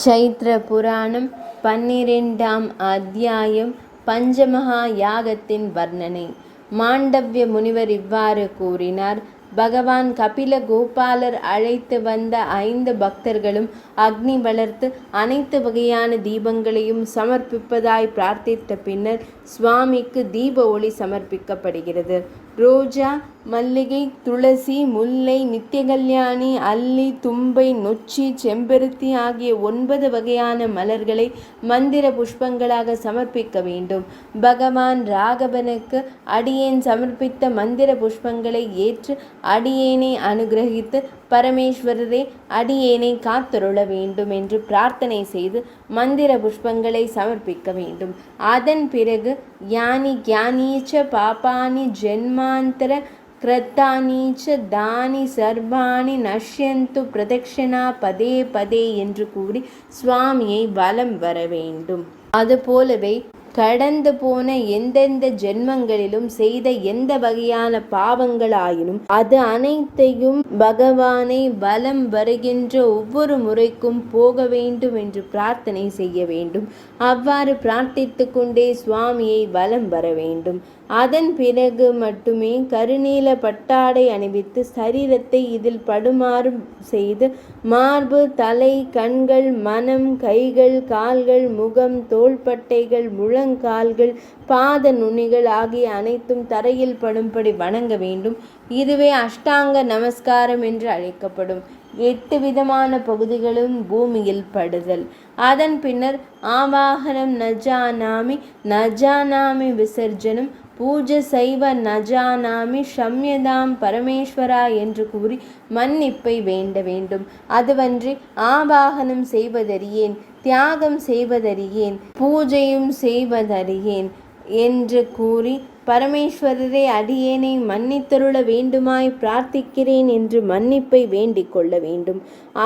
சைத்ர புராணம் 12ஆம் அத்தியாயம் பஞ்சமகா யாகத்தின் வர்ணனை. மாண்டவ்ய முனிவர் இவ்வாறு கூறினார். பகவான் கபில கோபாலர் அழைத்து வந்த 5 பக்தர்களும் அக்னி வளர்த்து அனைத்து வகையான தீபங்களையும் சமர்ப்பிப்பதாய் பிரார்த்தித்த பின்னர் சுவாமிக்கு தீப ஒளி சமர்ப்பிக்கப்படுகிறது. ரோஜா, மல்லிகை, துளசி, முல்லை, நித்தியகல்யாணி, அல்லி, தும்பை, நொச்சி, செம்பருத்தி ஆகிய 9 வகையான மலர்களை மந்திர புஷ்பங்களாக சமர்ப்பிக்க வேண்டும். பகவான் ராகவனுக்கு அடியேன் சமர்ப்பித்த மந்திர புஷ்பங்களை ஏற்று அடியேனை அனுகிரகித்து பரமேஸ்வரரே அடியேனை காத்தருள வேண்டும் என்று பிரார்த்தனை செய்து மந்திர புஷ்பங்களை சமர்ப்பிக்க வேண்டும். அதன் பிறகு யானி ஞானீச்ச பாபானி ஜென்மாந்தர கிருத்தானீச்ச தானி சர்வாணி நஷ்யந்து பிரதட்சிணா பதே பதே என்று கூறி சுவாமியை வலம் வர வேண்டும். அதுபோலவே கடந்து போன எந்தெந்த ஜென்மங்களிலும் செய்த எந்த வகையான பாவங்களாயினும் அது அனைத்தையும் பகவானை வலம் வருகின்ற ஒவ்வொரு முறைக்கும் போக வேண்டும் என்று பிரார்த்தனை செய்ய வேண்டும். அவ்வாறு பிரார்த்தித்து கொண்டே சுவாமியை வலம் வர வேண்டும். அதன் பிறகு மட்டுமே கருநீல பட்டாடை அணிவித்து சரீரத்தை இதில் படுமாறு செய்து மார்பு, தலை, கண்கள், மனம், கைகள், கால்கள், முகம், தோள்பட்டைகள், முழங்கால்கள், பாத நுனிகள் ஆகிய அனைத்தும் தரையில் படும்படி வணங்க வேண்டும். இதுவே அஷ்டாங்க நமஸ்காரம் என்று அழைக்கப்படும். 8 விதமான பகுதிகளும் பூமியில் படுதல். அதன் பின்னர் ஆவாகனம் நஜானாமி நஜானாமி விசர்ஜனம் பூஜ சைவ நஜானாமி ஷம்யதாம் பரமேஸ்வரா என்று கூறி மன்னிப்பை வேண்ட வேண்டும். அதுவன்றி ஆவாகனம் செய்வதறியேன், தியாகம் செய்வதறியேன், பூஜையும் செய்வதறியேன் என்று கூறி பரமேஸ்வரரே அடியேனை மன்னித்தருள வேண்டுமாய் பிரார்த்திக்கிறேன் என்று மன்னிப்பை வேண்டிக் கொள்ள வேண்டும்.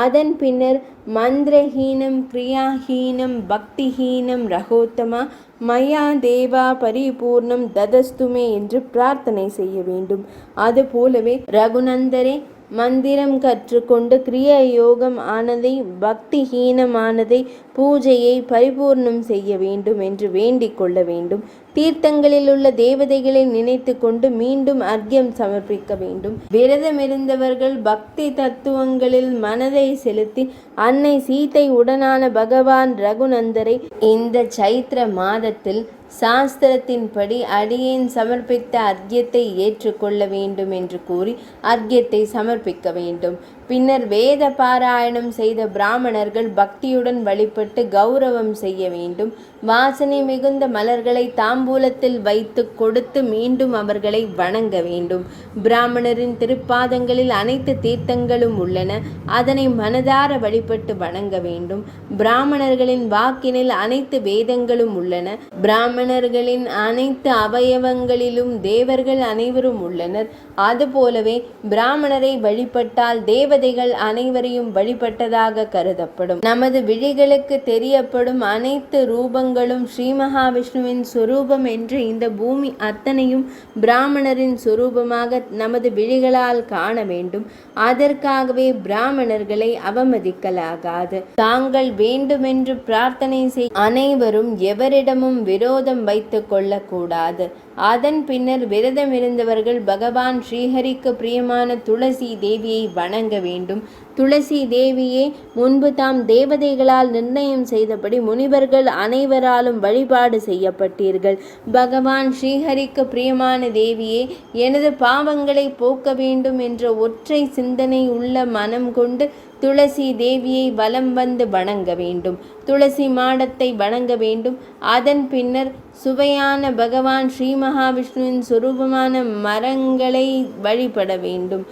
அதன் பின்னர் மந்திரஹீனம் கிரியாஹீனம் பக்திஹீனம் ரகோத்தமா மயா தேவா பரிபூர்ணம் ததஸ்துமே என்று பிரார்த்தனை செய்ய வேண்டும். அதுபோலவே ரகுநந்தரே மந்திரம் கற்றுக்கொண்டு கிரிய யோகம் ஆனதை பக்திஹீனமானதை பூஜையை பரிபூர்ணம் செய்ய வேண்டும் என்று வேண்டிக் கொள்ள வேண்டும். தீர்த்தங்களில் உள்ள தேவதைகளை நினைத்து கொண்டு மீண்டும் அர்க்கியம் சமர்ப்பிக்க வேண்டும். விரதமிருந்தவர்கள் பக்தி தத்துவங்களில் மனதை செலுத்தி அன்னை சீதை உடனான பகவான் ரகுநந்தரை இந்த சைத்திர மாதத்தில் சாஸ்திரத்தின்படி அடியேன் சமர்ப்பித்த அர்க்கியத்தை ஏற்றுக்கொள்ள வேண்டும் என்று கூறி அர்க்கியத்தை சமர்ப்பிக்க வேண்டும். பின்னர் வேத பாராயணம் செய்த பிராமணர்கள் பக்தியுடன் வழிபட்டு கௌரவம் செய்ய வேண்டும். வாசனை மிகுந்த மலர்களை தாம்பூலத்தில் வைத்து கொடுத்து மீண்டும் அவர்களை வணங்க வேண்டும். பிராமணரின் திருப்பாதங்களில் அனைத்து தீர்த்தங்களும் உள்ளன, அதனை மனதார வழிபட்டு வணங்க வேண்டும். பிராமணர்களின் வாக்கினில் அனைத்து வேதங்களும் உள்ளன. பிராமணர்களின் அனைத்து அவயவங்களிலும் தேவர்கள் அனைவரும் உள்ளனர். அதுபோலவே பிராமணரை வழிபட்டால் தேவதைகள் அனைவரையும் வழிபட்டதாக கருதப்படும். நமது விழிகளுக்கு தெரியப்படும் அனைத்து ரூபங்களும் ஸ்ரீ மகாவிஷ்ணுவின் சொரூபம் என்று இந்த பூமி அத்தனையும் பிராமணரின் சொரூபமாக நமது விழிகளால் காண வேண்டும். அதற்காகவே பிராமணர்களை அவமதிக்கலாகாது. தாங்கள் வேண்டுமென்று பிரார்த்தனை செய் அனைவரும் எவரிடமும் விரோதம் வைத்து கொள்ளக்கூடாது. அதன் பின்னர் விரதமிருந்தவர்கள் பகவான் ஸ்ரீஹரிக்கு பிரியமான துளசி தேவியை வணங்க வேண்டும். துளசி தேவியே முன்பு தாம் தேவதைகளால் நிர்ணயம் செய்தபடி முனிவர்கள் அனைவராலும் வழிபாடு செய்யப்பட்டீர்கள். பகவான் ஸ்ரீஹரிக்கு பிரியமான தேவியே, எனது பாவங்களை போக்க வேண்டும் என்ற ஒற்றை சிந்தனை உள்ள மனம் கொண்டு துளசி தேவியை வலம் வந்து வணங்க வேண்டும். துளசி மாடத்தை வணங்க வேண்டும். அதன் பின்னர் சுவையான பகவான் ஸ்ரீ மகாவிஷ்ணுவின் சொரூபமான மரங்களை வழிபட வேண்டும்.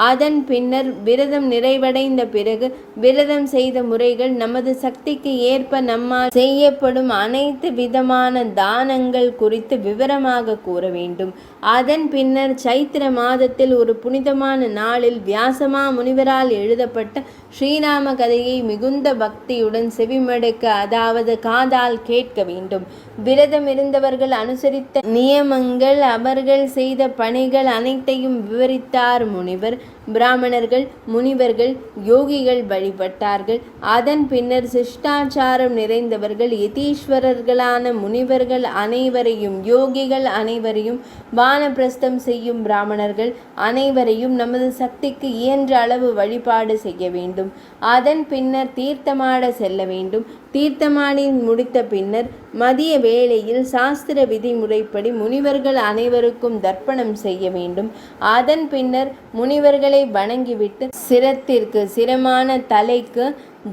அதன் பின்னர் விரதம் நிறைவடைந்த பிறகு விரதம் செய்த முறைகள், நமது சக்திக்கு ஏற்ப நம்மால் செய்யப்படும் அனைத்து விதமான தானங்கள் குறித்து விவரமாக கூற வேண்டும். அதன் பின்னர் சைத்திர மாதத்தில் ஒரு புனிதமான நாளில் வியாசமா முனிவரால் எழுதப்பட்ட ஸ்ரீராம கதையை மிகுந்த பக்தியுடன் செவிமடுக்க, அதாவது காதால் கேட்க வேண்டும். விரதம் இருந்தவர்கள் அனுசரித்த நியமங்கள், அவர்கள் செய்த பணிகள் அனைத்தையும் விவரித்தார் முனிவர். பிராமணர்கள், முனிவர்கள், யோகிகள் வழிபட்டார்கள். அதன் பின்னர் சிஷ்டாச்சாரம் நிறைந்தவர்கள், யதீஸ்வரர்களான முனிவர்கள் அனைவரையும், யோகிகள் அனைவரையும், வானப்பிரஸ்தம் செய்யும் பிராமணர்கள் அனைவரையும் நமது சக்திக்கு இயன்ற அளவு வழிபாடு செய்ய வேண்டும். அதன் பின்னர் தீர்த்தமாட செல்ல வேண்டும். தீர்த்தமாடி முடித்த பின்னர் மதிய வேளையில் சாஸ்திர விதிமுறைப்படி முனிவர்கள் அனைவருக்கும் தர்ப்பணம் செய்ய வேண்டும். அதன் பின்னர் முனிவர்களை வணங்கிவிட்டு சிரத்திற்கு, சிரமான தலைக்கு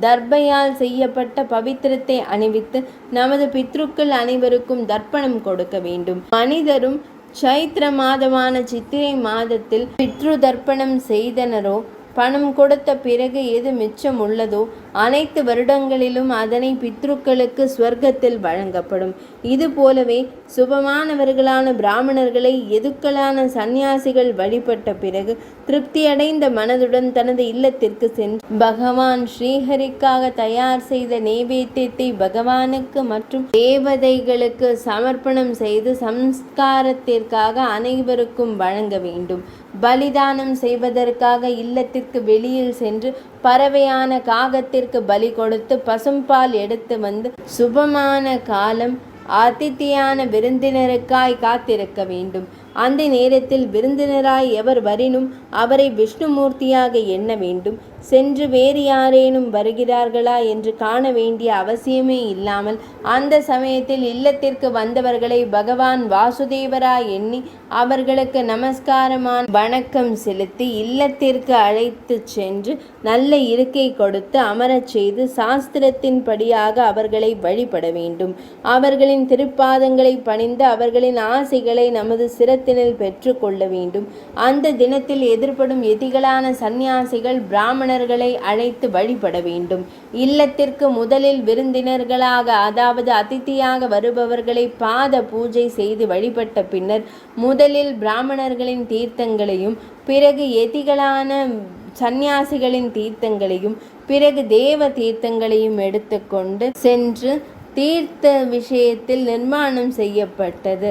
தர்பையால் செய்யப்பட்ட பவித்திரத்தை அணிவித்து நமது பித்ருக்கள் அனைவருக்கும் தர்ப்பணம் கொடுக்க வேண்டும். மனிதரும் சைத்திர மாதமான சித்திரை மாதத்தில் பித்ரு தர்ப்பணம் செய்தனரோ, பணம் கொடுத்த பிறகு எது மிச்சம் உள்ளதோ அனைத்து வருடங்களிலும் அதனை பித்ருக்களுக்கு ஸ்வர்க்கத்தில் வழங்கப்படும். இது போலவே சுபமானவர்களான பிராமணர்களை எதுக்களான சந்நியாசிகள் வழிபட்ட பிறகு திருப்தியடைந்த மனதுடன் தனது இல்லத்திற்கு சென்று பகவான் ஸ்ரீஹரிக்காக தயார் செய்த நைவேத்தியத்தை பகவானுக்கு மற்றும் தேவதைகளுக்கு சமர்ப்பணம் செய்து சம்ஸ்காரத்திற்காக அனைவருக்கும் வழங்க வேண்டும். பலிதானம் செய்வதற்காக இல்லத்திற்கு வெளியில் சென்று பறவையான காகத்திற்கு பலி கொடுத்து பசும்பால் எடுத்து வந்து சுபமான காலம் அதித்தியான விருந்தினருக்காய் காத்திருக்க வேண்டும். அந்த நேரத்தில் விருந்தினராய் எவர் வரினும் அவரை விஷ்ணுமூர்த்தியாக எண்ண வேண்டும். சென்று வேறு யாரேனும் வருகிறார்களா என்று காண வேண்டிய அவசியமே இல்லாமல் அந்த சமயத்தில் இல்லத்திற்கு வந்தவர்களை பகவான் வாசுதேவராய் எண்ணி அவர்களுக்கு நமஸ்காரமான வணக்கம் செலுத்தி இல்லத்திற்கு அழைத்து சென்று நல்ல இருக்கை கொடுத்து அமரச் செய்து சாஸ்திரத்தின் படியாக அவர்களை வழிபட வேண்டும். அவர்களின் திருப்பாதங்களை பணிந்து அவர்களின் ஆசைகளை நமது சிரத்தினில் பெற்று கொள்ள வேண்டும். அந்த தினத்தில் எதிர்ப்படும் எதிகளான சந்நியாசிகள் பிராமணர்களை அழைத்து வழிபட வேண்டும். இல்லத்திற்கு முதலில் விருந்தினர்களாக, அதாவது அதித்தியாக வருபவர்களை பாத பூஜை செய்து வழிபட்ட பின்னர் முதலில் பிராமணர்களின் தீர்த்தங்களையும், பிறகு எதிகளான சந்நியாசிகளின் தீர்த்தங்களையும், பிறகு தேவ தீர்த்தங்களையும் எடுத்துக்கொண்டு சென்று தீர்த்த விஷயத்தில் நிர்மாணம் செய்யப்பட்டது.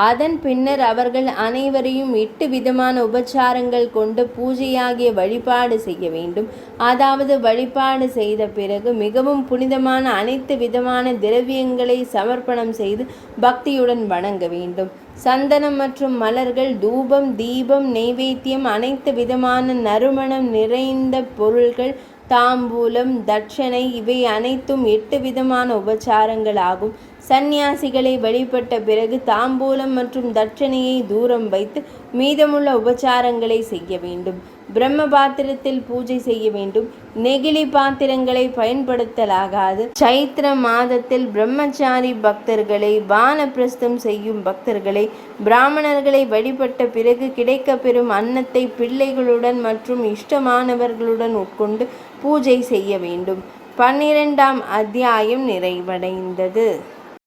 அதன் பின்னர் அவர்கள் அனைவரையும் 8 விதமான உபச்சாரங்கள் கொண்டு பூஜையாகிய வழிபாடு செய்ய வேண்டும். அதாவது வழிபாடு செய்த பிறகு மிகவும் புனிதமான அனைத்து விதமான திரவியங்களை சமர்ப்பணம் செய்து பக்தியுடன் வணங்க வேண்டும். சந்தனம் மற்றும் மலர்கள், தூபம், தீபம், நைவேத்தியம், அனைத்து விதமான நறுமணம் நிறைந்த பொருள்கள், தாம்பூலம், தட்சணை இவை அனைத்தும் 8 விதமான உபச்சாரங்கள் ஆகும். சந்நியாசிகளை வழிபட்ட பிறகு தாம்பூலம் மற்றும் தட்சணையை தூரம் வைத்து மீதமுள்ள உபச்சாரங்களை செய்ய வேண்டும். பிரம்ம பாத்திரத்தில் பூஜை செய்ய வேண்டும். நெகிழி பாத்திரங்களை பயன்படுத்தலாகாது. சைத்திர மாதத்தில் பிரம்மச்சாரி பக்தர்களை, வானப்பிரஸ்தம் செய்யும் பக்தர்களை, பிராமணர்களை வழிபட்ட பிறகு கிடைக்கப்பெறும் அன்னத்தை பிள்ளைகளுடன் மற்றும் இஷ்டமானவர்களுடன் உட்கொண்டு பூஜை செய்ய வேண்டும். 12ஆம் அத்தியாயம் நிறைவடைந்தது.